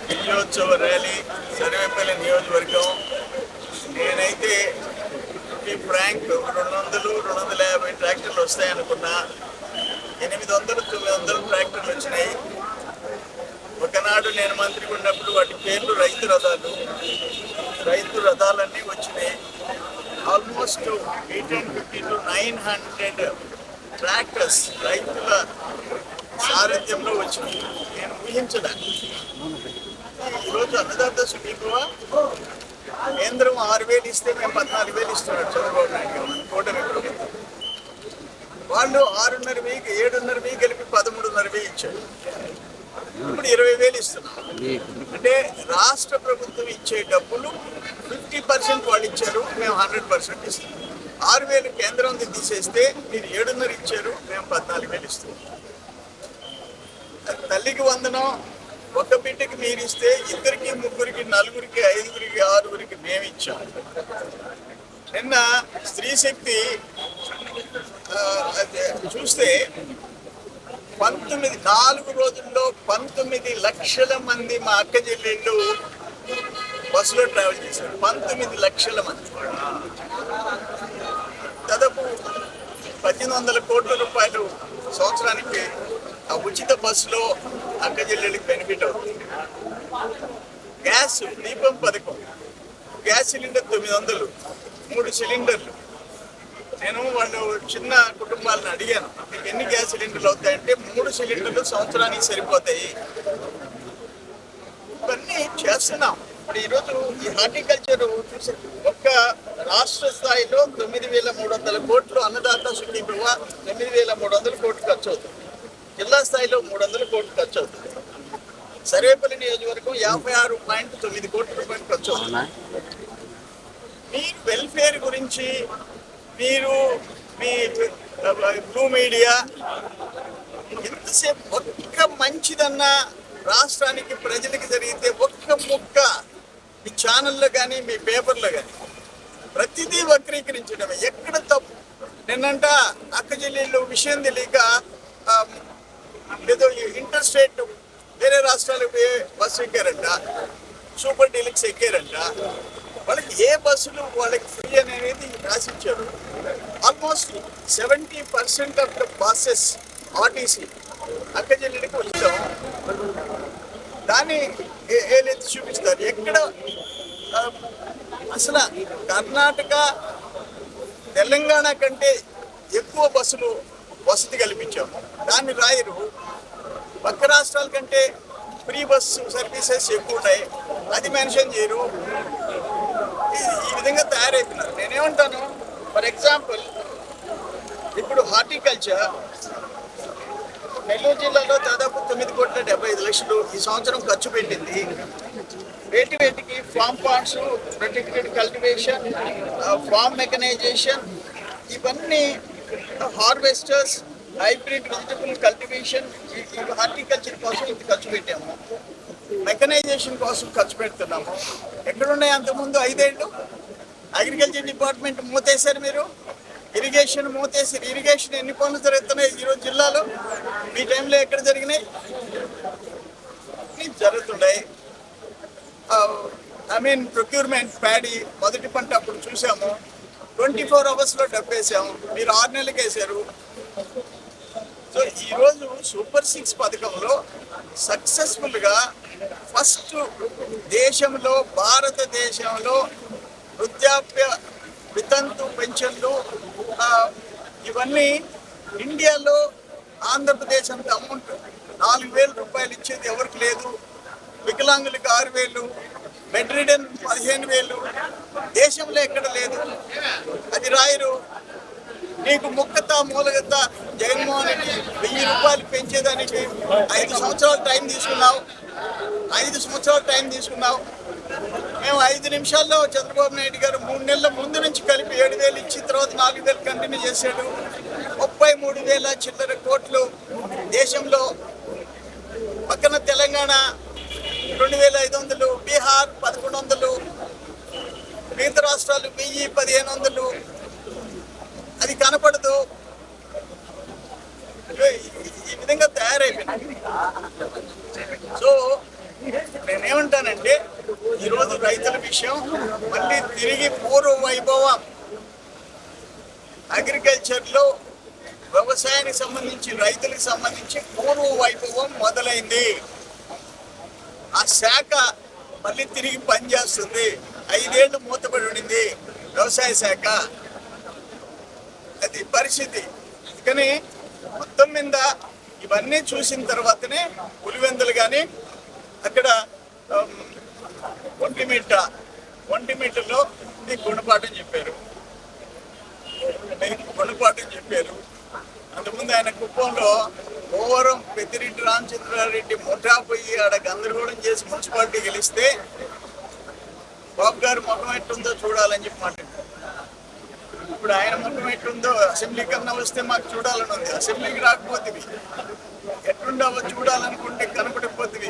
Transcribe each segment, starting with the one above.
విజయోత్సవ ర్యాలీ సర్వేపల్లి నియోజకవర్గం. నేనైతే ఫ్రాంక్ 200-250 ట్రాక్టర్లు వస్తాయనుకున్నా. 800-900 ట్రాక్టర్లు వచ్చినాయి. ఒకనాడు నేను మంత్రిగా ఉన్నప్పుడు వాటి పేర్లు రైతు రథాలన్నీ వచ్చినాయి. ఆల్మోస్ట్ 850 to 900 ట్రాక్టర్స్ రైతుల సారథ్యంలో వచ్చినాయి. నేను ఊహించడానికి ఈరోజు అన్నదాత సుఖీభవ కేంద్రం 6,000 ఇస్తే మేము 14,000 ఇస్తున్నాడు చంద్రబాబు నాయుడు గారు కూటమి ప్రభుత్వం. వాళ్ళు 6,500 7,500 కలిపి 13,500 ఇచ్చారు. ఇప్పుడు 20,000 ఇస్తున్నారు. అంటే రాష్ట్ర ప్రభుత్వం ఇచ్చే డబ్బులు 50% వాళ్ళు ఇచ్చారు, మేము 100% ఇస్తున్నాం. 6,000 కేంద్రం తీసేస్తే మీరు 7,500 ఇచ్చారు, మేము 14,000 ఇస్తున్నాం. తల్లికి వందనం ఒక బిడ్డకి మీరు ఇస్తే 2, 3, 4, 5, 6 మేము ఇచ్చాం. నిన్న స్త్రీ శక్తి చూస్తే 4 రోజుల్లో 19 లక్షల మంది మా అక్క చెల్లెళ్ళు బస్సులో ట్రావెల్ చేశారు. 19 లక్షల మంది. దాదాపు 1,800 కోట్ల రూపాయలు సంవత్సరానికి ఆ ఉచిత బస్సులో అక్క చెల్లెళ్ళకి బెనిఫిట్ అవుతుంది. గ్యాస్ దీపం పథకం, గ్యాస్ సిలిండర్ 900, 3 సిలిండర్లు. నేను వాళ్ళు చిన్న కుటుంబాలను అడిగాను, మీకు ఎన్ని గ్యాస్ సిలిండర్లు అవుతాయంటే 3 సిలిండర్లు సంవత్సరానికి సరిపోతాయి. ఇవన్నీ చేస్తున్నాం. ఇప్పుడు ఈరోజు ఈ హార్టికల్చర్ చూసి ఒక్క రాష్ట్ర స్థాయిలో 9,300 కోట్లు అన్నదాత సుఖీభవ 9,300 కోట్లు ఖర్చు అవుతుంది. జిల్లా స్థాయిలో 300 కోట్లు ఖర్చు అవుతుంది. సర్వేపల్లి నియోజకవర్గం 56.9 కోట్ల రూపాయలు ఖర్చు అవుతుంది. మీరు వెల్ఫేర్ గురించి మీరు మీ బ్లూ మీడియా ఎంతసేపు ఒక్క మంచిదన్నా రాష్ట్రానికి ప్రజలకి జరిగితే ఒక్క ముక్క మీ ఛానల్లో కానీ మీ పేపర్లో కానీ ప్రతిదీ వక్రీకరించడమే. ఎక్కడ తప్పు? నిన్నంట అక్క చెల్లెళ్ళు విషయం తెలియక ఏదో ఇంటర్ స్టేట్ వేరే రాష్ట్రాలకు బస్సు ఎక్కారంట, సూపర్ డీలక్స్ ఎక్కారంట. వాళ్ళకి ఏ బస్సులు వాళ్ళకి ఫ్రీ అనేది రాసిచ్చారు. Almost 70% of the buses RTC అక్క చెల్లెళ్ళకి వచ్చాం. దాన్ని ఏలెత్తి చూపిస్తారు. ఎక్కడ అసలు కర్ణాటక తెలంగాణ కంటే ఎక్కువ బస్సులు వసతి కల్పించాము, దాన్ని రాయరు. పక్క రాష్ట్రాల కంటే ఫ్రీ బస్సు సర్వీసెస్ ఎక్కువ ఉన్నాయి, అది మెన్షన్ చేయరు. ఈ విధంగా తయారైతున్నారు. నేనేమంటాను, ఫర్ ఎగ్జాంపుల్ ఇప్పుడు హార్టికల్చర్ నెల్లూరు జిల్లాలో దాదాపు 9,75,00,000 ఈ సంవత్సరం ఖర్చు పెట్టింది. వేటికి farm ponds, protected cultivation, farm mechanisation, ఇవన్నీ harvesters, hybrid vegetable cultivation, horticulture కోసం ఇది ఖర్చు పెట్టాము. మెకనైజేషన్ కోసం ఖర్చు పెడుతున్నాము. ఎక్కడున్నాయి అంతకుముందు 5 ఏళ్ళు? అగ్రికల్చర్ డిపార్ట్మెంట్ మూతేశారు మీరు, ఇరిగేషన్ మూతేసారు. ఇరిగేషన్ ఎన్ని పనులు జరుగుతున్నాయి ఈరోజు జిల్లాలో? మీ టైంలో ఎక్కడ జరిగినాయి? జరుగుతున్నాయి. ప్రొక్యూర్మెంట్ ప్యాడీ మొదటి పంట అప్పుడు చూసాము, 24 అవర్స్లో డబ్బేసాము. మీరు 6 నెలలకు వేసారు. సో ఈరోజు సూపర్ 6 పథకంలో సక్సెస్ఫుల్గా ఫస్ట్ దేశంలో, భారతదేశంలో వృద్ధాప్య వితంతు పెన్షన్లు ఇవన్నీ ఇండియాలో ఆంధ్రప్రదేశ్ అంత అమౌంట్ 4,000 రూపాయలు ఇచ్చేది ఎవరికి లేదు. వికలాంగులకు 6,000, బెడ్ రిడన్ 15,000 దేశంలో ఎక్కడ లేదు. అది రాయరు. నీకు ముక్కత మూలగత జగన్మోహన్ రెడ్డి 1,000 రూపాయలు పెంచేదానికి 5 సంవత్సరాలు టైం తీసుకున్నావు. 5 సంవత్సరాలు టైం తీసుకున్నావు. మేము 5 నిమిషాల్లో చంద్రబాబు నాయుడు గారు 3 నెలల ముందు నుంచి కలిపి 7,000 ఇచ్చిన తర్వాత 4,000 కంటిన్యూ చేశాడు. 33,000 చిల్లర కోట్లు దేశంలో. పక్కన తెలంగాణ 2,500, బీహార్ 1,100, మిగతా రాష్ట్రాలు 1,000, 1,500. అది కనపడదు. ఈ విధంగా తయారైపోయింది. సో విషయం మళ్ళీ తిరిగి పూర్వ వైభవం అగ్రికల్చర్లో వ్యవసాయానికి సంబంధించి రైతులకు సంబంధించి పూర్వ వైభవం మొదలైంది. ఆ శాఖ మళ్ళీ తిరిగి పనిచేస్తుంది. 5 ఏళ్ళు మూతపడి ఉండింది వ్యవసాయ శాఖ. అది పరిస్థితి. అందుకని మొత్తం మీద ఇవన్నీ చూసిన తర్వాతనే పులివెందులు కానీ అక్కడ ఒంటిమిట్టలో గుణపాఠం చెప్పారు. అంతకుముందు ఆయన కుప్పంలో ఓవరం పెద్దిరెడ్డి రామచంద్రారెడ్డి ముఠా పోయి ఆడ గందరగోళం చేసి మున్సిపాలిటీ గెలిస్తే బాబు గారు ముఖం ఎట్టుందో చూడాలని చెప్పి మాట్లాడారు. ఇప్పుడు ఆయన ముఖం ఎట్టుందో అసెంబ్లీ కన్నా వస్తే మాకు చూడాలని ఉంది. అసెంబ్లీకి రాకపోతుంది, ఎట్లుండావో చూడాలనుకుంటే కనపడిపోతుంది.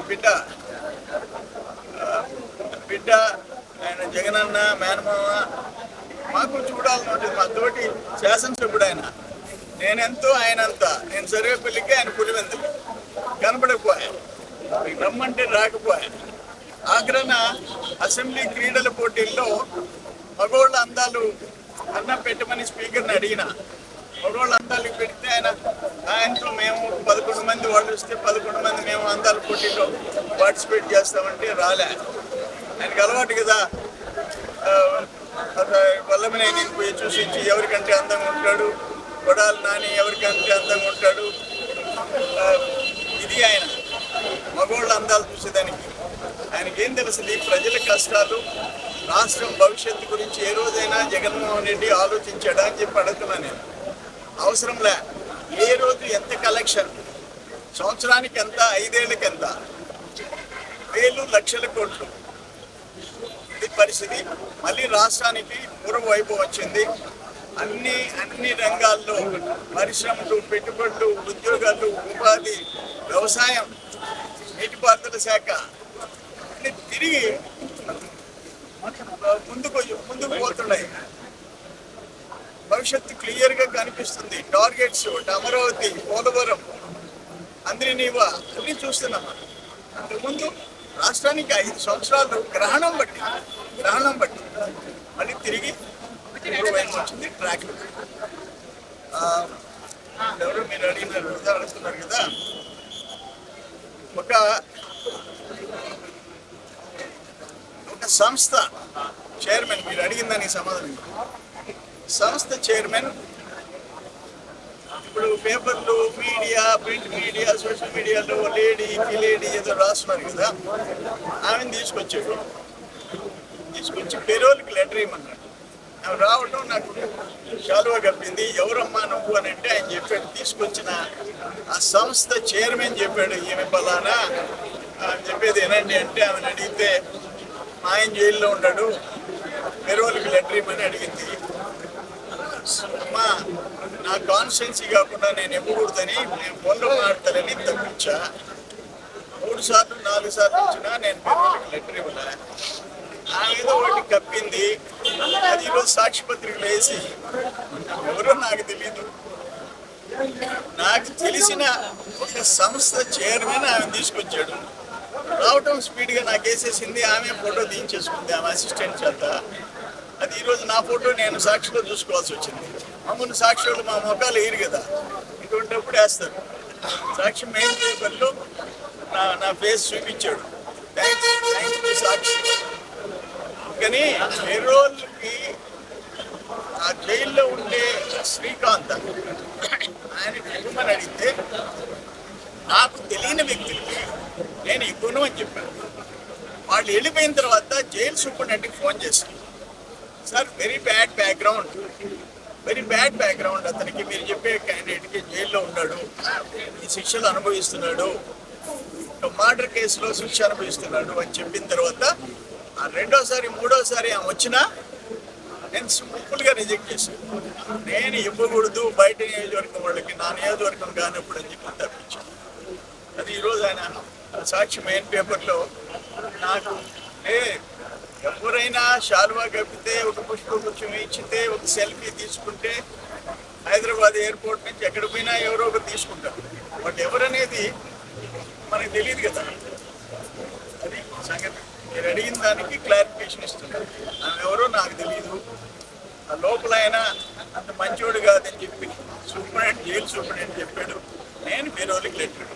బిడ్డ ఆయన జగనన్న మేనమామ మాకు చూడాలని ఉంటుంది. మా తోటి శాసనసభ్యుడు ఆయన. నేనెంతో ఆయన అంతా. నేను సర్వేపల్లికి, ఆయన పులివెందులు. కనపడకపోయా, రమ్మంటే రాకపోయా. ఆగ్రహణ అసెంబ్లీ క్రీడల పోటీల్లో మగోళ్ళ అందాలు అన్నం పెట్టమని స్పీకర్ని అడిగిన. మగోళ్ళ అందాలకు పెడితే ఆయనతో మేము 11 మంది వాళ్ళు వస్తే 11 మంది మేము అందాల పోటీల్లో పార్టిసిపేట్ చేస్తామంటే రాలే. ఆయనకు అలవాటు కదా, వల్లభనేని పోయి చూసి ఎవరికంటే అందంగా ఉంటాడు, కొడాలి నాని ఎవరికంటే అందంగా ఉంటాడు. ఇది ఆయన మగోళ్ళ అందాలు చూసేదానికి. ఆయనకి ఏం తెలుస్తుంది? ప్రజల కష్టాలు, రాష్ట్రం భవిష్యత్తు గురించి ఏ రోజైనా జగన్మోహన్ రెడ్డి ఆలోచించాడా అని చెప్పి అడుగుతున్నా నేను. అవసరంలే. ఏ రోజు ఎంత కలెక్షన్, సంవత్సరానికి ఎంత, 5 ఏళ్ళకి ఎంత, వేలు లక్షల కోట్లు. ఇది పరిస్థితి. మళ్ళీ రాష్ట్రానికి పూర్వ వైభవం వచ్చింది. అన్ని రంగాల్లో పరిశ్రమలు, పెట్టుబడులు, ఉద్యోగాలు, ఉపాధి, వ్యవసాయం, నీటిపారుదల శాఖ అన్ని తిరిగి ముందుకు పోతున్నాయి. భవిష్యత్తు క్లియర్గా కనిపిస్తుంది. టార్గెట్స్ అమరావతి, పోలవరం, అంద్రినీవా అన్ని చూస్తున్నాం. అంతకుముందు రాష్ట్రానికి 5 సంవత్సరాలు గ్రహణం బట్టి మళ్ళీ తిరిగి వచ్చింది ట్రాక్. ఎవరు మీరు అడుగుతున్నారు కదా, ఒక సంస్థ చైర్మన్, మీరు అడిగిన దానికి సమాధానం. సంస్థ చైర్మన్ ఇప్పుడు పేపర్లు, మీడియా, ప్రింట్ మీడియా, సోషల్ మీడియాలో లేడీ ఏదో రాస్తున్నారు కదా, ఆమెను తీసుకొచ్చి పెరోల్కి లెటర్ ఇవ్వమన్నాడు. ఆమె రావడం నాకు శాలువా కప్పింది. ఎవరమ్మా నువ్వు అని అంటే ఆయన చెప్పాడు, తీసుకొచ్చిన ఆ సంస్థ చైర్మన్ చెప్పాడు, ఈమె పలానా అని చెప్పేది ఏనండి అంటే ఆమెను అడిగితే ఆయన జైల్లో ఉన్నాడు, పెరోల్కి లెటర్ ఇవ్వమని అడిగింది. అమ్మా నా కాన్స్టిట్యున్సీ కాకుండా నేను ఇవ్వకూడదని నేను ఫోన్లో మాట్లాడాలని తప్పించా. 3 సార్లు 4 సార్లు వచ్చినా నేను పెరోల్కి లెటర్ ఇవ్వలే. ఆమె ఏదో ఒకటి కప్పింది. అది ఈరోజు సాక్షి పత్రికలు వేసి ఎవరో నాకు తెలీదు, నాకు తెలిసిన ఒక సంస్థ చైర్మన్ ఆమె తీసుకొచ్చాడు. రావటం స్పీడ్గా నాకు వేసేసింది. ఆమె ఫోటో తీయించేసుకుంది ఆమె అసిస్టెంట్ చేత. అది ఈరోజు నా ఫోటో నేను సాక్షిలో చూసుకోవాల్సి వచ్చింది. మామూలు సాక్షి వాళ్ళు మా మొఖాలు వేయరు కదా, ఇటువంటిప్పుడు వేస్తారు. సాక్షి మెయిన్ పేపర్లో నా ఫేస్ చూపించాడు. థ్యాంక్స్ సాక్షి. కానీ పెరోల్కి ఆ జైల్లో ఉండే శ్రీకాంత్ ఆయన ఇవ్వమని అడిగితే నాకు తెలియని వ్యక్తులకి నేను ఇవ్వను అని చెప్పాను. వాళ్ళు వెళ్ళిపోయిన తర్వాత జైలు సూపరింటెండెంట్కి ఫోన్ చేశాను. సార్ వెరీ బ్యాడ్ బ్యాక్గ్రౌండ్ అతనికి, మీరు చెప్పే క్యాండిడేట్కి జైల్లో ఉన్నాడు, ఈ శిక్షలు అనుభవిస్తున్నాడు, మర్డర్ కేసులో శిక్ష అనుభవిస్తున్నాడు అని చెప్పిన తర్వాత రెండోసారి మూడోసారి ఆమె వచ్చినా నేను సింపుల్గా రిజెక్ట్ చేశాను. నేను ఇవ్వకూడదు బయట నియోజకవర్గం వాళ్ళకి, నా నియోజకవర్గం కానప్పుడు అని చెప్పి తప్పించాను. అది ఈరోజు ఆయన సాక్షి మెయిన్ పేపర్లో నాకు ఎవరైనా శాలువా కప్పితే, ఒక పుష్పగుచ్చం ఇచ్చితే, ఒక సెల్ఫీ తీసుకుంటే హైదరాబాద్ ఎయిర్పోర్ట్ నుంచి ఎక్కడ పోయినా ఎవరో ఒకరు తీసుకుంటారు. బట్ ఎవరనేది మనకు తెలియదు కదా. అది సంగతి. మీరు అడిగిన దానికి క్లారిఫికేషన్ ఇస్తున్నారు. ఆ లోపల ఆయన అంత మంచివాడు కాదని చెప్పి సూపరింటెండెంట్ జైలు సూపరింటెండెంట్ చెప్పాడు. నేను ఫెరోలికి లెటర్